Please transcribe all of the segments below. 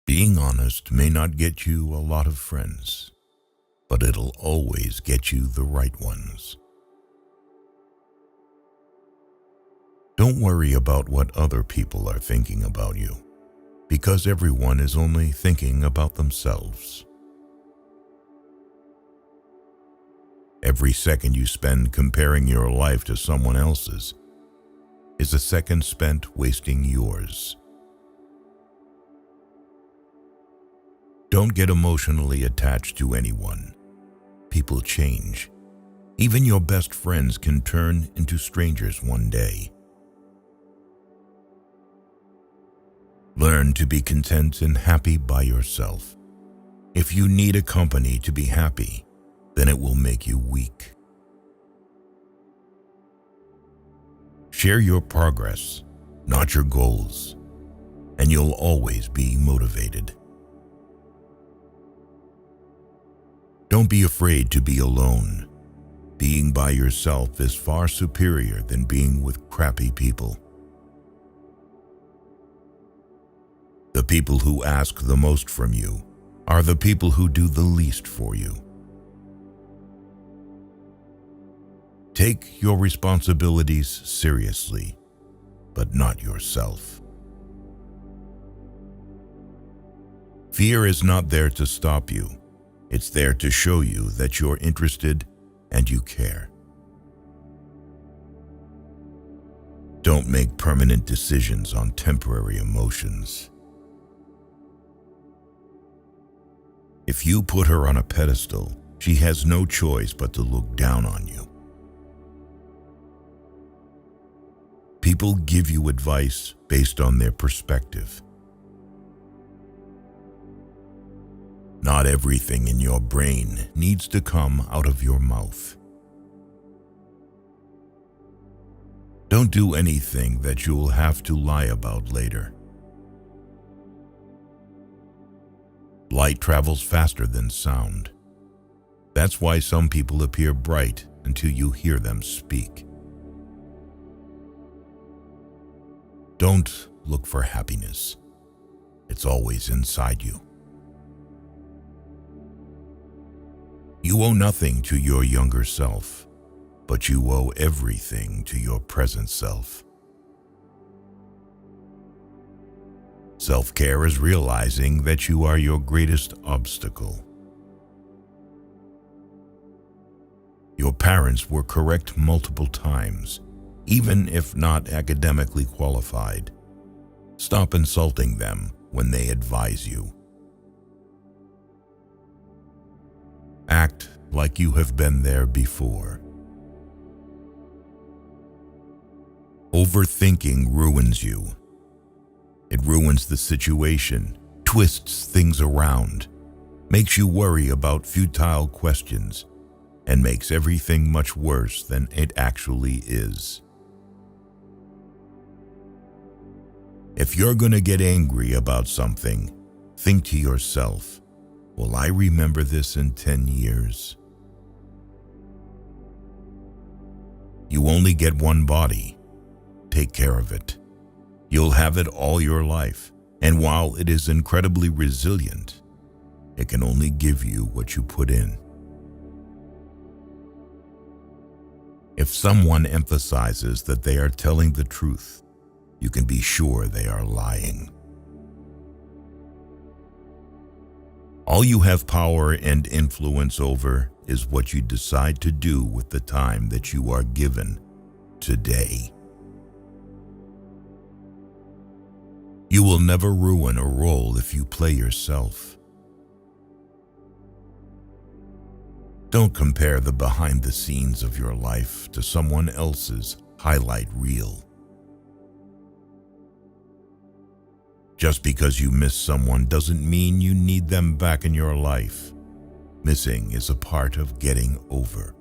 Being honest may not get you a lot of friends, but it'll always get you the right ones. Don't worry about what other people are thinking about you, because everyone is only thinking about themselves. Every second you spend comparing your life to someone else's is a second spent wasting yours. Don't get emotionally attached to anyone. People change. Even your best friends can turn into strangers one day. Learn to be content and happy by yourself. If you need a company to be happy, then it will make you weak. Share your progress, not your goals, and you'll always be motivated. Don't be afraid to be alone. Being by yourself is far superior than being with crappy people. The people who ask the most from you are the people who do the least for you. Take your responsibilities seriously, but not yourself. Fear is not there to stop you. It's there to show you that you're interested and you care. Don't make permanent decisions on temporary emotions. If you put her on a pedestal, she has no choice but to look down on you. People give you advice based on their perspective. Not everything in your brain needs to come out of your mouth. Don't do anything that you will have to lie about later. Light travels faster than sound. That's why some people appear bright until you hear them speak. Don't look for happiness. It's always inside you. You owe nothing to your younger self, but you owe everything to your present self. Self-care is realizing that you are your greatest obstacle. Your parents were correct multiple times, even if not academically qualified. Stop insulting them when they advise you. Act like you have been there before. Overthinking ruins you. It ruins the situation, twists things around, makes you worry about futile questions, and makes everything much worse than it actually is. If you're going to get angry about something, think to yourself, will I remember this in 10 years? You only get one body. Take care of it. You'll have it all your life, and while it is incredibly resilient, it can only give you what you put in. If someone emphasizes that they are telling the truth, you can be sure they are lying. All you have power and influence over is what you decide to do with the time that you are given today. You will never ruin a role if you play yourself. Don't compare the behind the scenes of your life to someone else's highlight reel. Just because you miss someone doesn't mean you need them back in your life. Missing is a part of getting over.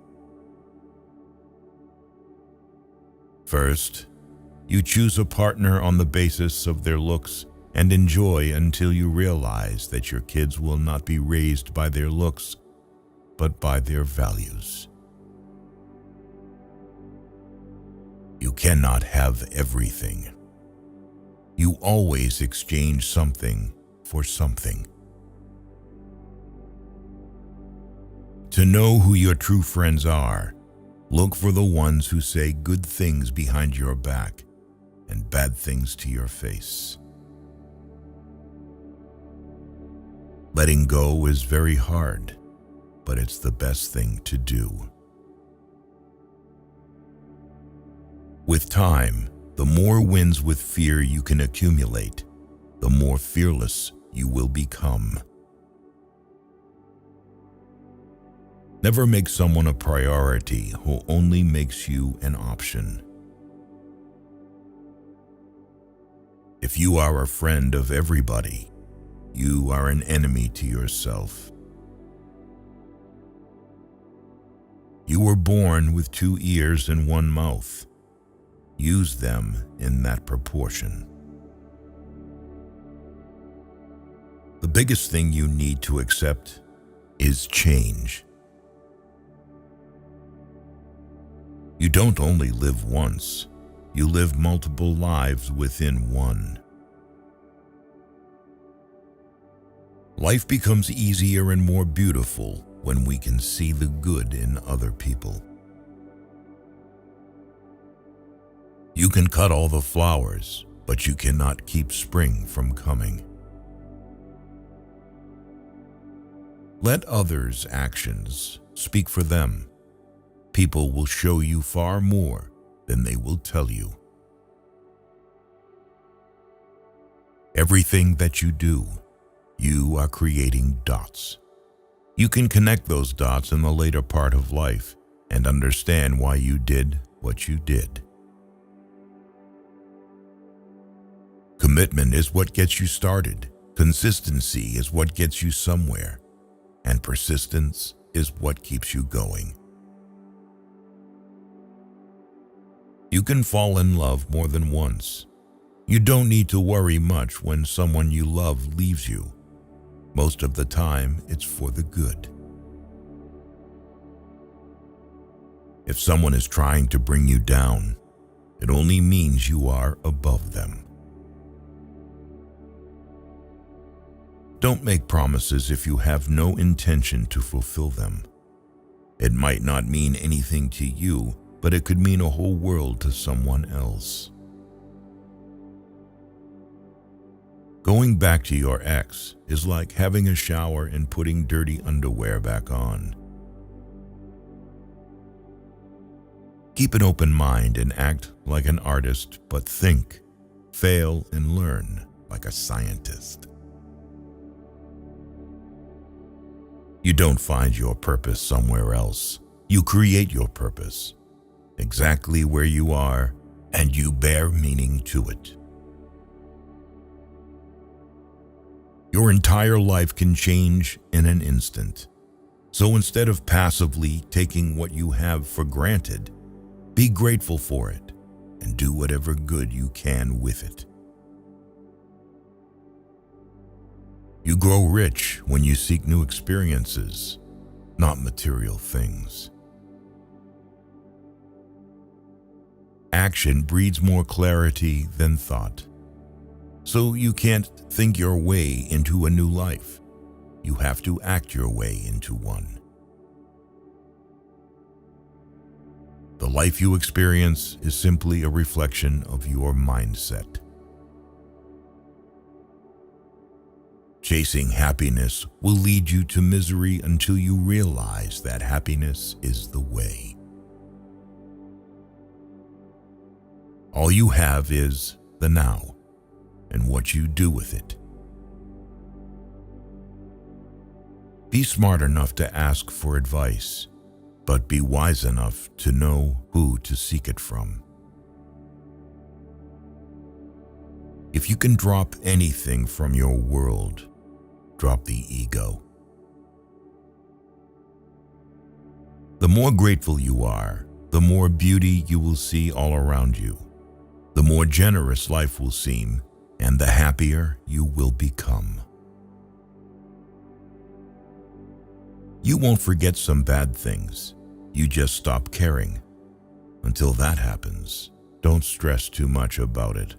First, you choose a partner on the basis of their looks and enjoy until you realize that your kids will not be raised by their looks, but by their values. You cannot have everything. You always exchange something for something. To know who your true friends are, look for the ones who say good things behind your back and bad things to your face. Letting go is very hard, but it's the best thing to do. With time, the more wins with fear you can accumulate, the more fearless you will become. Never make someone a priority who only makes you an option. If you are a friend of everybody, you are an enemy to yourself. You were born with 2 ears and 1 mouth. Use them in that proportion. The biggest thing you need to accept is change. You don't only live once, you live multiple lives within one. Life becomes easier and more beautiful when we can see the good in other people. You can cut all the flowers, but you cannot keep spring from coming. Let others' actions speak for them. People will show you far more than they will tell you. Everything that you do, you are creating dots. You can connect those dots in the later part of life and understand why you did what you did. Commitment is what gets you started. Consistency is what gets you somewhere. And persistence is what keeps you going. You can fall in love more than once. You don't need to worry much when someone you love leaves you. Most of the time, it's for the good. If someone is trying to bring you down, it only means you are above them. Don't make promises if you have no intention to fulfill them. It might not mean anything to you, but it could mean a whole world to someone else. Going back to your ex is like having a shower and putting dirty underwear back on. Keep an open mind and act like an artist, but think, fail, and learn like a scientist. You don't find your purpose somewhere else. You create your purpose, exactly where you are, and you bear meaning to it. Your entire life can change in an instant. So instead of passively taking what you have for granted, be grateful for it and do whatever good you can with it. You grow rich when you seek new experiences, not material things. Action breeds more clarity than thought. So you can't think your way into a new life. You have to act your way into one. The life you experience is simply a reflection of your mindset. Chasing happiness will lead you to misery until you realize that happiness is the way. All you have is the now and what you do with it. Be smart enough to ask for advice, but be wise enough to know who to seek it from. If you can drop anything from your world, drop the ego. The more grateful you are, the more beauty you will see all around you. The more generous life will seem, and the happier you will become. You won't forget some bad things. You just stop caring. Until that happens, don't stress too much about it.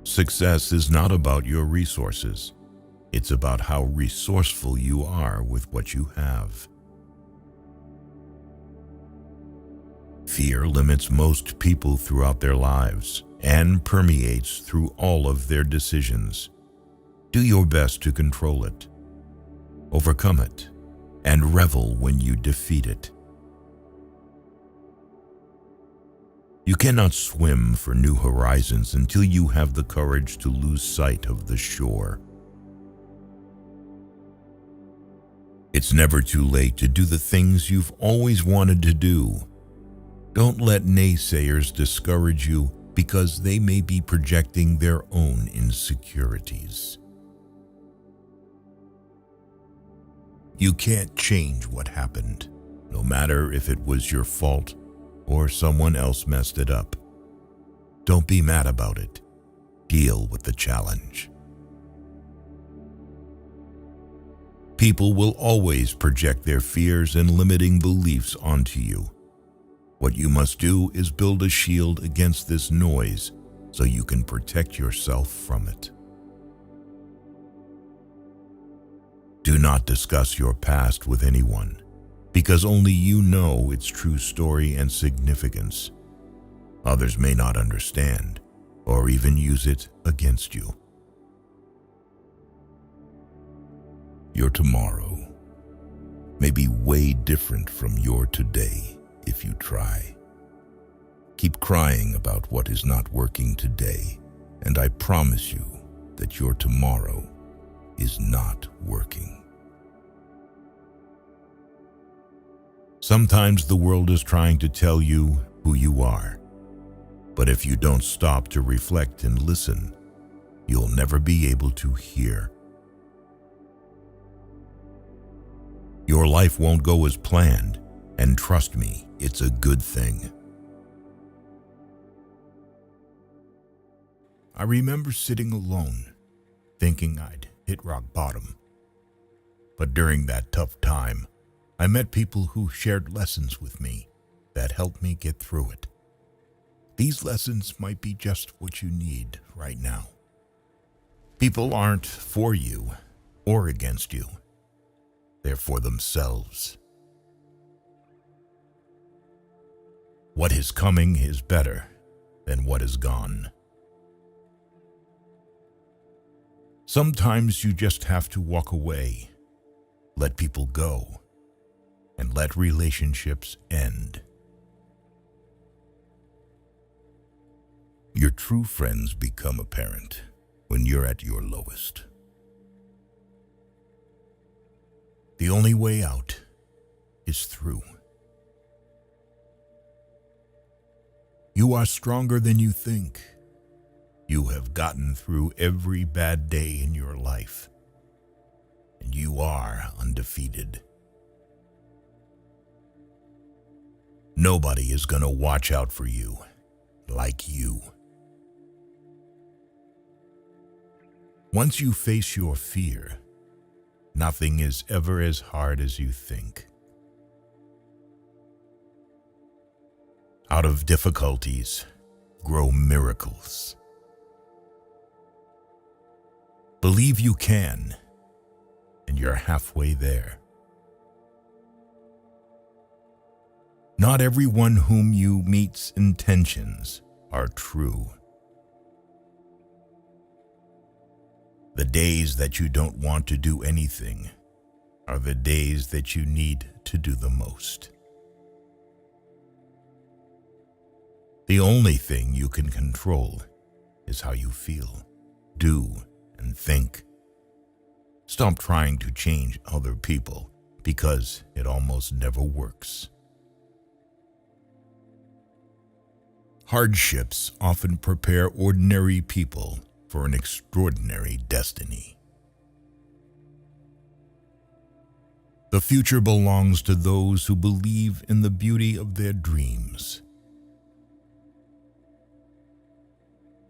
Success is not about your resources. It's about how resourceful you are with what you have. Fear limits most people throughout their lives and permeates through all of their decisions. Do your best to control it, overcome it, and revel when you defeat it. You cannot swim for new horizons until you have the courage to lose sight of the shore. It's never too late to do the things you've always wanted to do. Don't let naysayers discourage you because they may be projecting their own insecurities. You can't change what happened, no matter if it was your fault or someone else messed it up. Don't be mad about it. Deal with the challenge. People will always project their fears and limiting beliefs onto you. What you must do is build a shield against this noise so you can protect yourself from it. Do not discuss your past with anyone, because only you know its true story and significance. Others may not understand or even use it against you. Your tomorrow may be way different from your today if you try. Keep crying about what is not working today, and I promise you that your tomorrow is not working. Sometimes the world is trying to tell you who you are, but if you don't stop to reflect and listen, you'll never be able to hear. Your life won't go as planned, and trust me, it's a good thing. I remember sitting alone, thinking I'd hit rock bottom. But during that tough time, I met people who shared lessons with me that helped me get through it. These lessons might be just what you need right now. People aren't for you or against you. They're for themselves. What is coming is better than what is gone. Sometimes you just have to walk away, let people go, and let relationships end. Your true friends become apparent when you're at your lowest. The only way out is through. You are stronger than you think. You have gotten through every bad day in your life, and you are undefeated. Nobody is going to watch out for you like you. Once you face your fear, nothing is ever as hard as you think. Out of difficulties grow miracles. Believe you can, and you're halfway there. Not everyone whom you meet's intentions are true. The days that you don't want to do anything are the days that you need to do the most. The only thing you can control is how you feel, do, and think. Stop trying to change other people because it almost never works. Hardships often prepare ordinary people for an extraordinary destiny. The future belongs to those who believe in the beauty of their dreams.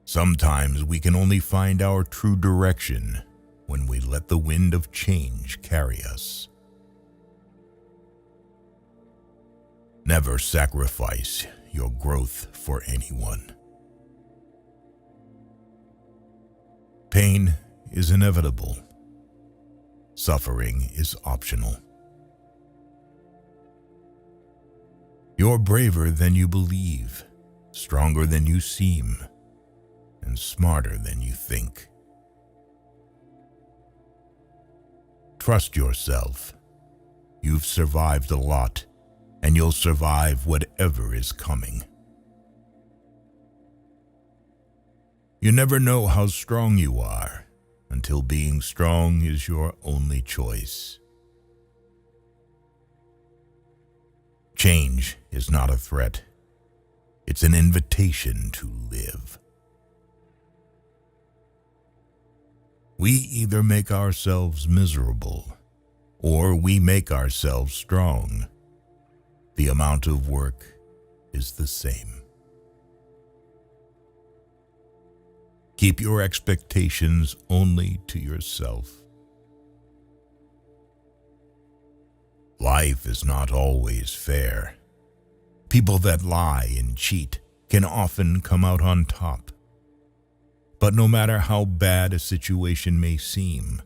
Sometimes we can only find our true direction when we let the wind of change carry us. Never sacrifice your growth for anyone. Pain is inevitable. Suffering is optional. You're braver than you believe, stronger than you seem, and smarter than you think. Trust yourself. You've survived a lot, and you'll survive whatever is coming. You never know how strong you are until being strong is your only choice. Change is not a threat. It's an invitation to live. We either make ourselves miserable or we make ourselves strong. The amount of work is the same. Keep your expectations only to yourself. Life is not always fair. People that lie and cheat can often come out on top. But no matter how bad a situation may seem,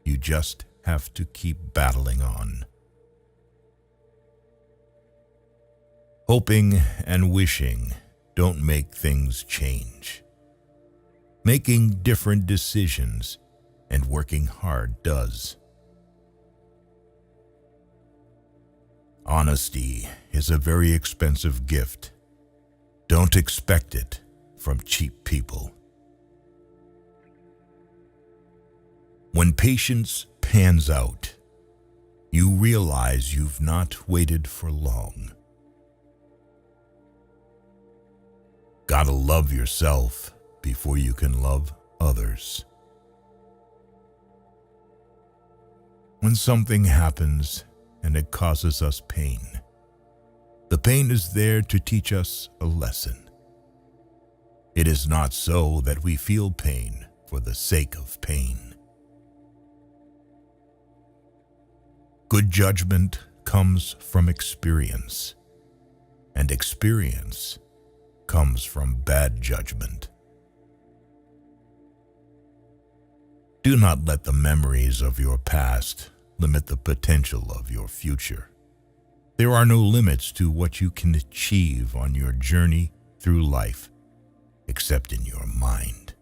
you just have to keep battling on. Hoping and wishing don't make things change. Making different decisions and working hard does. Honesty is a very expensive gift. Don't expect it from cheap people. When patience pans out, you realize you've not waited for long. Gotta love yourself before you can love others. When something happens and it causes us pain, the pain is there to teach us a lesson. It is not so that we feel pain for the sake of pain. Good judgment comes from experience, and experience comes from bad judgment. Do not let the memories of your past limit the potential of your future. There are no limits to what you can achieve on your journey through life, except in your mind.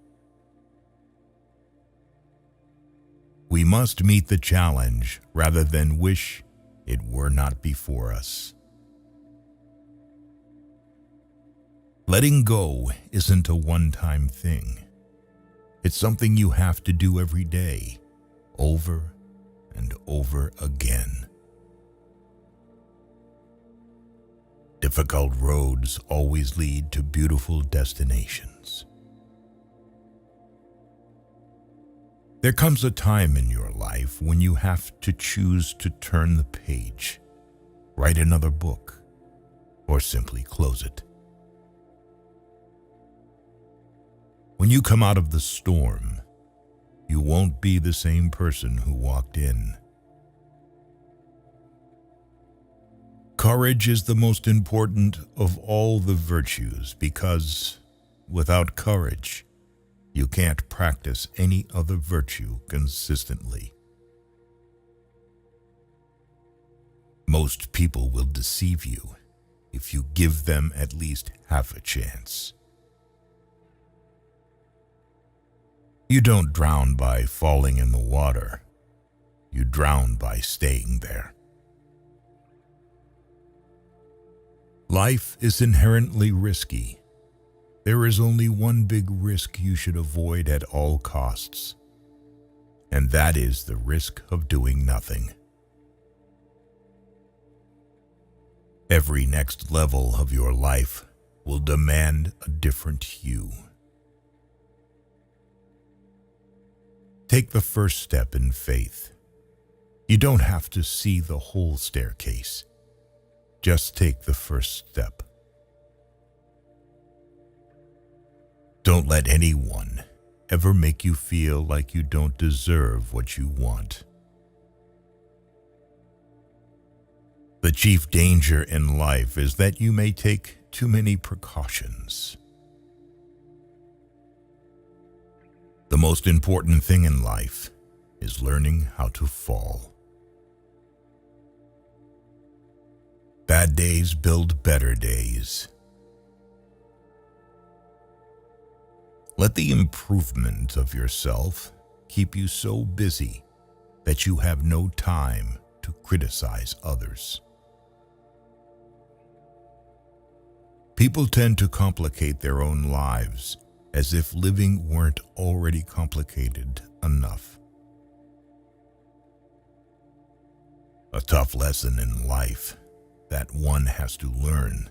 We must meet the challenge rather than wish it were not before us. Letting go isn't a one-time thing. It's something you have to do every day, over and over again. Difficult roads always lead to beautiful destinations. There comes a time in your life when you have to choose to turn the page, write another book, or simply close it. When you come out of the storm, you won't be the same person who walked in. Courage is the most important of all the virtues because without courage, you can't practice any other virtue consistently. Most people will deceive you if you give them at least half a chance. You don't drown by falling in the water. You drown by staying there. Life is inherently risky. There is only one big risk you should avoid at all costs, and that is the risk of doing nothing. Every next level of your life will demand a different you. Take the first step in faith. You don't have to see the whole staircase. Just take the first step. Don't let anyone ever make you feel like you don't deserve what you want. The chief danger in life is that you may take too many precautions. The most important thing in life is learning how to fall. Bad days build better days. Let the improvement of yourself keep you so busy that you have no time to criticize others. People tend to complicate their own lives as if living weren't already complicated enough. A tough lesson in life that one has to learn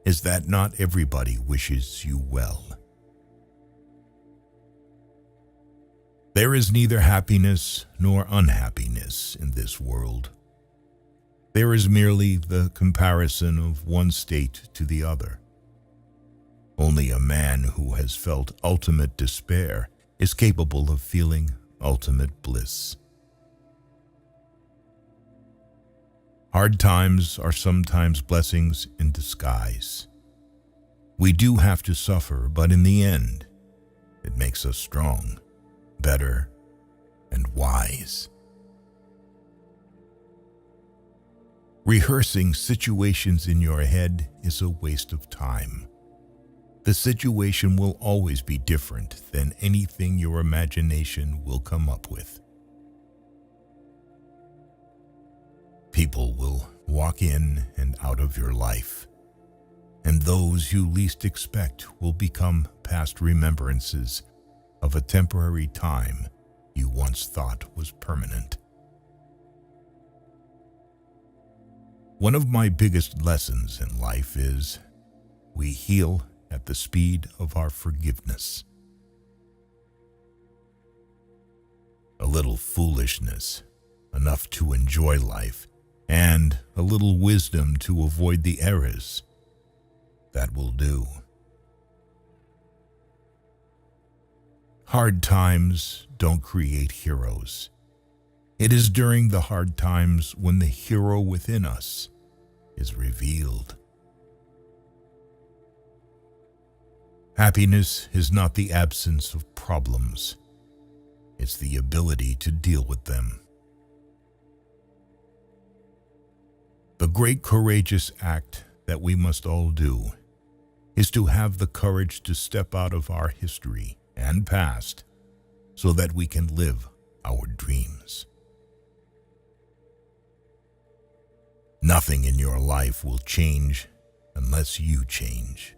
is that not everybody wishes you well. There is neither happiness nor unhappiness in this world. There is merely the comparison of one state to the other. Only a man who has felt ultimate despair is capable of feeling ultimate bliss. Hard times are sometimes blessings in disguise. We do have to suffer, but in the end, it makes us strong, better, and wise. Rehearsing situations in your head is a waste of time. The situation will always be different than anything your imagination will come up with. People will walk in and out of your life, and those you least expect will become past remembrances of a temporary time you once thought was permanent. One of my biggest lessons in life is we heal at the speed of our forgiveness. A little foolishness, enough to enjoy life, and a little wisdom to avoid the errors. That will do. Hard times don't create heroes. It is during the hard times when the hero within us is revealed. Happiness is not the absence of problems. It's the ability to deal with them. The great courageous act that we must all do is to have the courage to step out of our history and past so that we can live our dreams. Nothing in your life will change unless you change.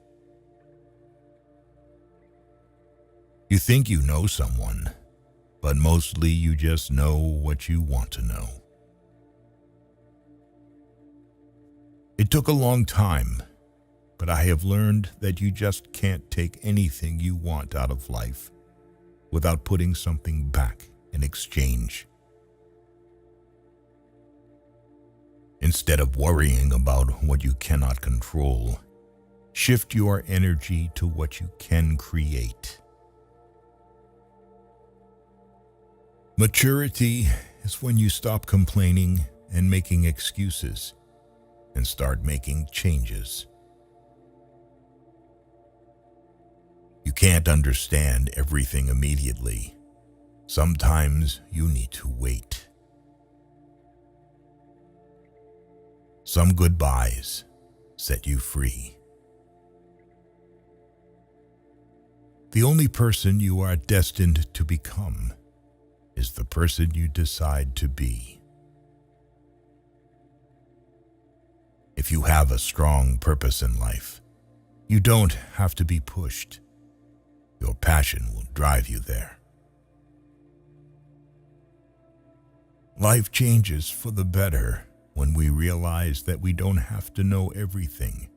You think you know someone, but mostly you just know what you want to know. It took a long time, but I have learned that you just can't take anything you want out of life without putting something back in exchange. Instead of worrying about what you cannot control, shift your energy to what you can create. Maturity is when you stop complaining and making excuses and start making changes. You can't understand everything immediately. Sometimes you need to wait. Some goodbyes set you free. The only person you are destined to become is the person you decide to be. If you have a strong purpose in life, you don't have to be pushed. Your passion will drive you there. Life changes for the better when we realize that we don't have to know everything,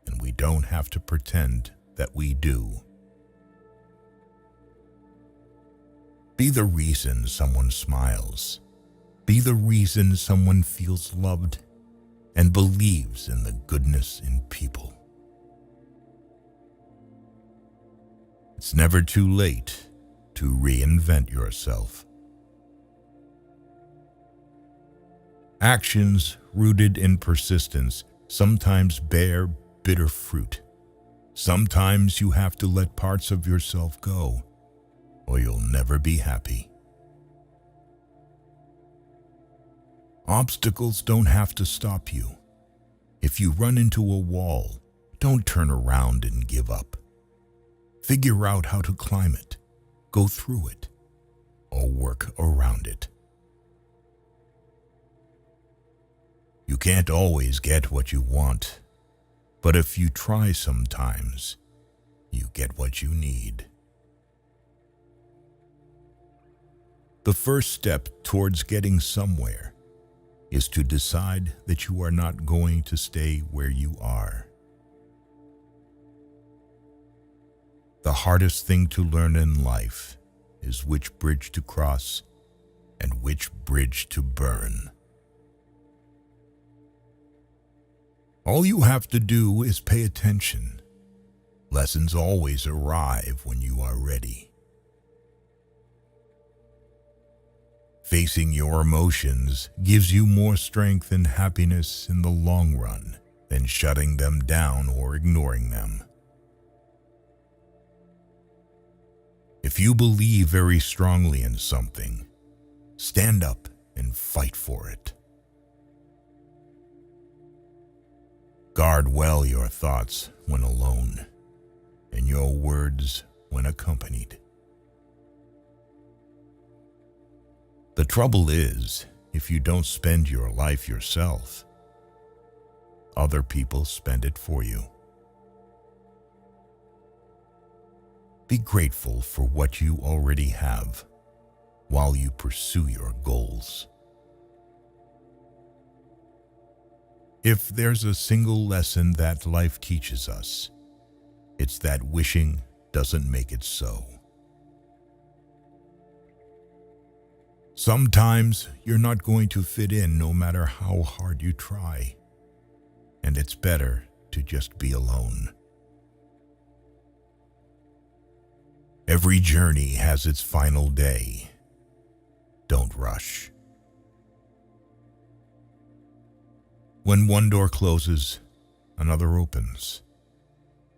and we don't have to pretend that we do. Be the reason someone smiles. Be the reason someone feels loved and believes in the goodness in people. It's never too late to reinvent yourself. Actions rooted in persistence sometimes bear bitter fruit. Sometimes you have to let parts of yourself go never be happy. Obstacles don't have to stop you. If you run into a wall, don't turn around and give up. Figure out how to climb it, go through it, or work around it. You can't always get what you want, but if you try sometimes, you get what you need. The first step towards getting somewhere is to decide that you are not going to stay where you are. The hardest thing to learn in life is which bridge to cross and which bridge to burn. All you have to do is pay attention. Lessons always arrive when you are ready. Facing your emotions gives you more strength and happiness in the long run than shutting them down or ignoring them. If you believe very strongly in something, stand up and fight for it. Guard well your thoughts when alone, and your words when accompanied. The trouble is, if you don't spend your life yourself, other people spend it for you. Be grateful for what you already have while you pursue your goals. If there's a single lesson that life teaches us, it's that wishing doesn't make it so. Sometimes you're not going to fit in no matter how hard you try, and it's better to just be alone. Every journey has its final day. Don't rush. When one door closes, another opens.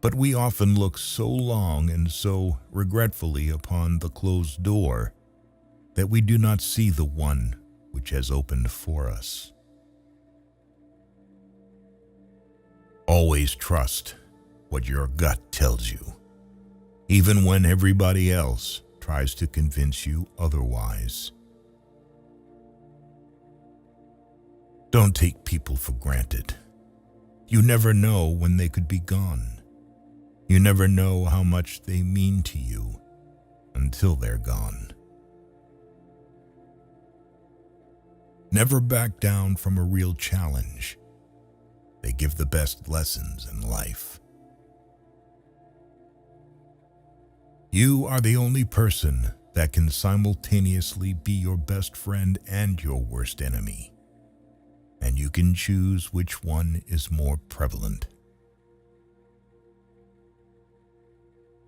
But we often look so long and so regretfully upon the closed door that we do not see the one which has opened for us. Always trust what your gut tells you, even when everybody else tries to convince you otherwise. Don't take people for granted. You never know when they could be gone. You never know how much they mean to you until they're gone. Never back down from a real challenge. They give the best lessons in life. You are the only person that can simultaneously be your best friend and your worst enemy, and you can choose which one is more prevalent.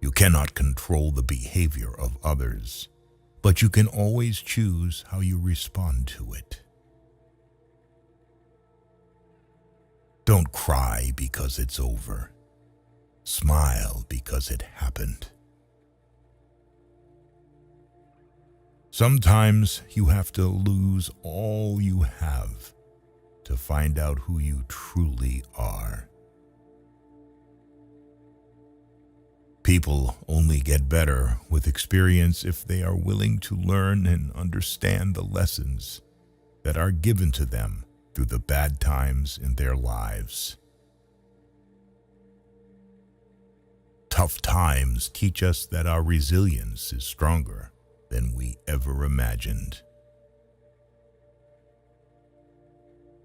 You cannot control the behavior of others, but you can always choose how you respond to it. Don't cry because it's over. Smile because it happened. Sometimes you have to lose all you have to find out who you truly are. People only get better with experience if they are willing to learn and understand the lessons that are given to them through the bad times in their lives. Tough times teach us that our resilience is stronger than we ever imagined.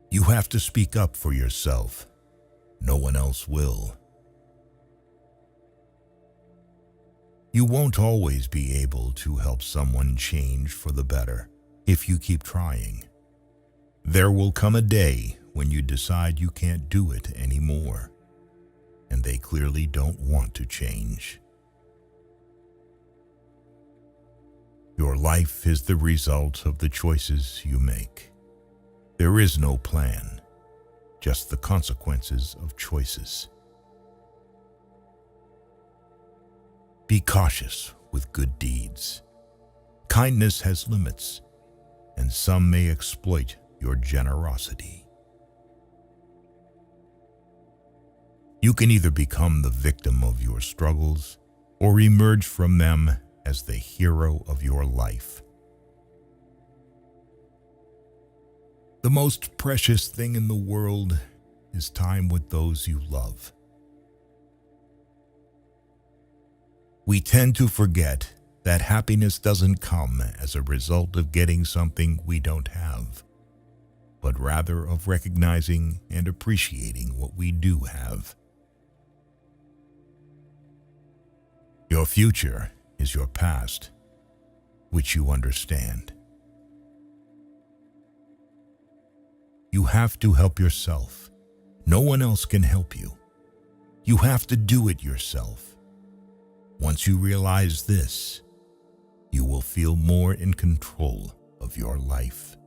You have to speak up for yourself. No one else will. You won't always be able to help someone change for the better if you keep trying. There will come a day when you decide you can't do it anymore, and they clearly don't want to change. Your life is the result of the choices you make. There is no plan, just the consequences of choices. Be cautious with good deeds. Kindness has limits, and some may exploit your generosity. You can either become the victim of your struggles or emerge from them as the hero of your life. The most precious thing in the world is time with those you love. We tend to forget that happiness doesn't come as a result of getting something we don't have, but rather of recognizing and appreciating what we do have. Your future is your past, which you understand. You have to help yourself. No one else can help you. You have to do it yourself. Once you realize this, you will feel more in control of your life.